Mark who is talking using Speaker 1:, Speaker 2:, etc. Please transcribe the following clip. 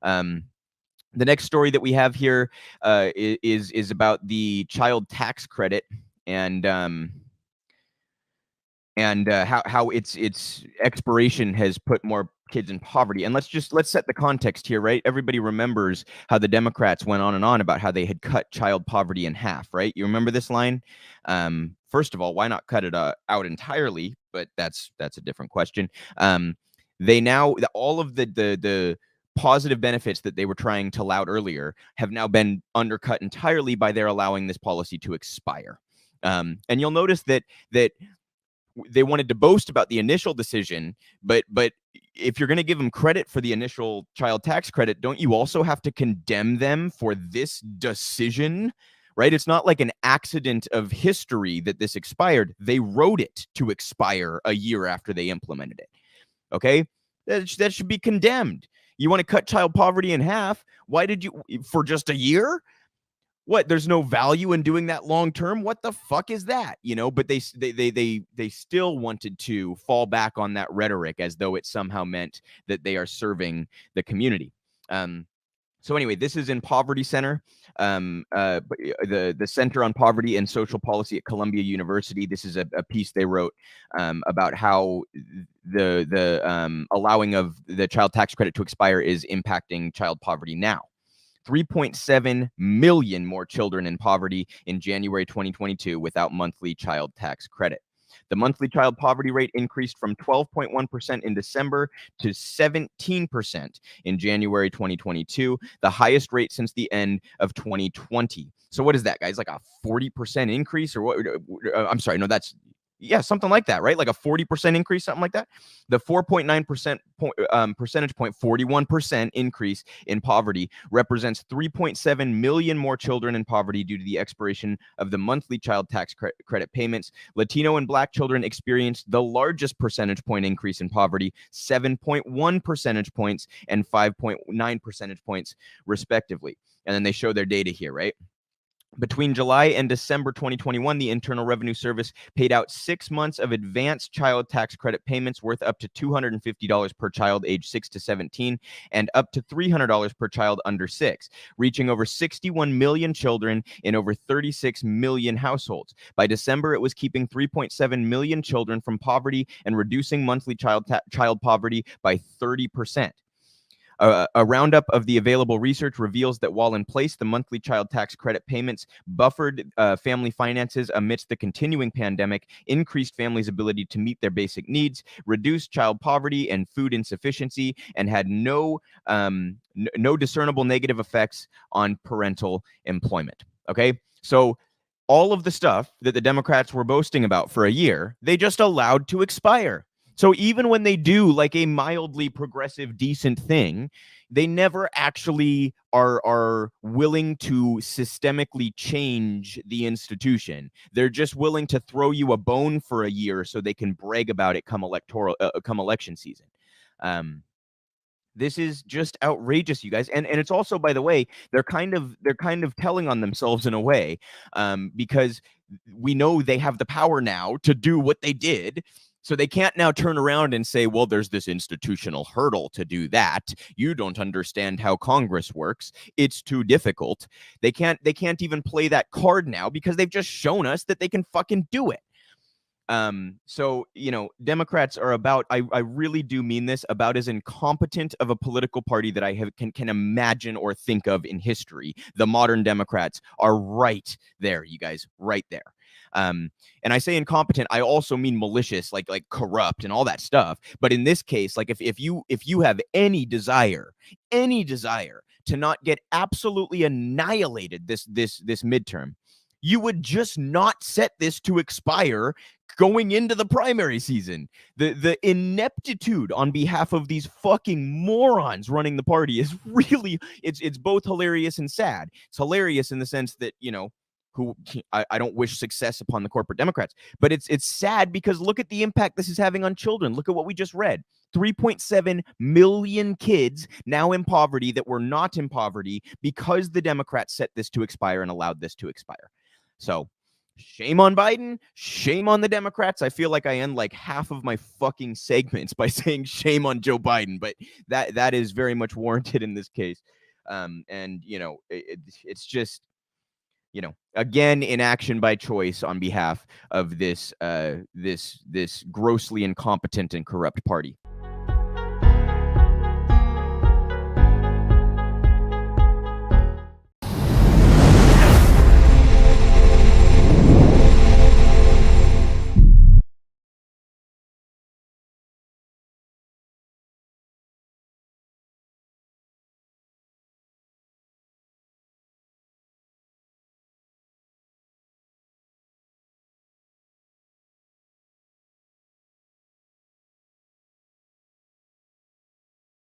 Speaker 1: The next story that we have here is about the child tax credit and how its expiration has put more kids in poverty. And let's set the context here, right? Everybody remembers how the Democrats went on and on about how they had cut child poverty in half, right? You remember this line? First of all, why not cut it out entirely? But that's a different question. They now all of the positive benefits that they were trying to laud earlier have now been undercut entirely by their allowing this policy to expire. And you'll notice that they wanted to boast about the initial decision, but if you're going to give them credit for the initial child tax credit, don't you also have to condemn them for this decision? Right? It's not like an accident of history that this expired. They wrote it to expire a year after they implemented it. Okay? That should be condemned. You want to cut child poverty in half? Why did you, for just a year? What, there's no value in doing that long term? What the fuck is that? But they still wanted to fall back on that rhetoric as though it somehow meant that they are serving the community. So anyway, this is in Poverty Center, the Center on Poverty and Social Policy at Columbia University. This is a piece they wrote about how the allowing of the child tax credit to expire is impacting child poverty now. 3.7 million more children in poverty in January 2022 without monthly child tax credit. The monthly child poverty rate increased from 12.1% in December to 17% in January 2022, the highest rate since the end of 2020. So what is that, guys? Like a 40% increase or what? I'm sorry, no, that's something like that, right? Like a 40% increase, something like that. The 4.9% percentage point, 41% increase in poverty represents 3.7 million more children in poverty due to the expiration of the monthly child tax credit payments. Latino and Black children experienced the largest percentage point increase in poverty, 7.1 percentage points and 5.9 percentage points, respectively. And then they show their data here, right? Between July and December 2021, the Internal Revenue Service paid out 6 months of advanced child tax credit payments worth up to $250 per child age 6 to 17 and up to $300 per child under 6, reaching over 61 million children in over 36 million households. By December, it was keeping 3.7 million children from poverty and reducing monthly child poverty by 30%. A roundup of the available research reveals that while in place, the monthly child tax credit payments buffered family finances amidst the continuing pandemic, increased families' ability to meet their basic needs, reduced child poverty and food insufficiency, and had no discernible negative effects on parental employment. Okay, so all of the stuff that the Democrats were boasting about for a year, they just allowed to expire. So even when they do like a mildly progressive, decent thing, they never actually are willing to systemically change the institution. They're just willing to throw you a bone for a year so they can brag about it come election season. This is just outrageous, you guys. And it's also, by the way, they're kind of telling on themselves in a way, because we know they have the power now to do what they did. So they can't now turn around and say, well, there's this institutional hurdle to do that. You don't understand how Congress works. It's too difficult. They can't even play that card now because they've just shown us that they can fucking do it. So, Democrats are about, I really do mean this, about as incompetent of a political party that I can imagine or think of in history. The modern Democrats are right there, you guys, right there. And I say incompetent, I also mean malicious, like corrupt and all that stuff. But in this case, like if you have any desire to not get absolutely annihilated this midterm, you would just not set this to expire going into the primary season. The ineptitude on behalf of these fucking morons running the party is really, it's both hilarious and sad. It's hilarious in the sense that, I don't wish success upon the corporate Democrats, but it's sad because look at the impact this is having on children. Look at what we just read. 3.7 million kids now in poverty that were not in poverty because the Democrats set this to expire and allowed this to expire. So Shame on Biden, shame on the Democrats. I feel like I end like half of my fucking segments by saying shame on Joe Biden, but that is very much warranted in this case. And it's just, again, inaction by choice on behalf of this grossly incompetent and corrupt party.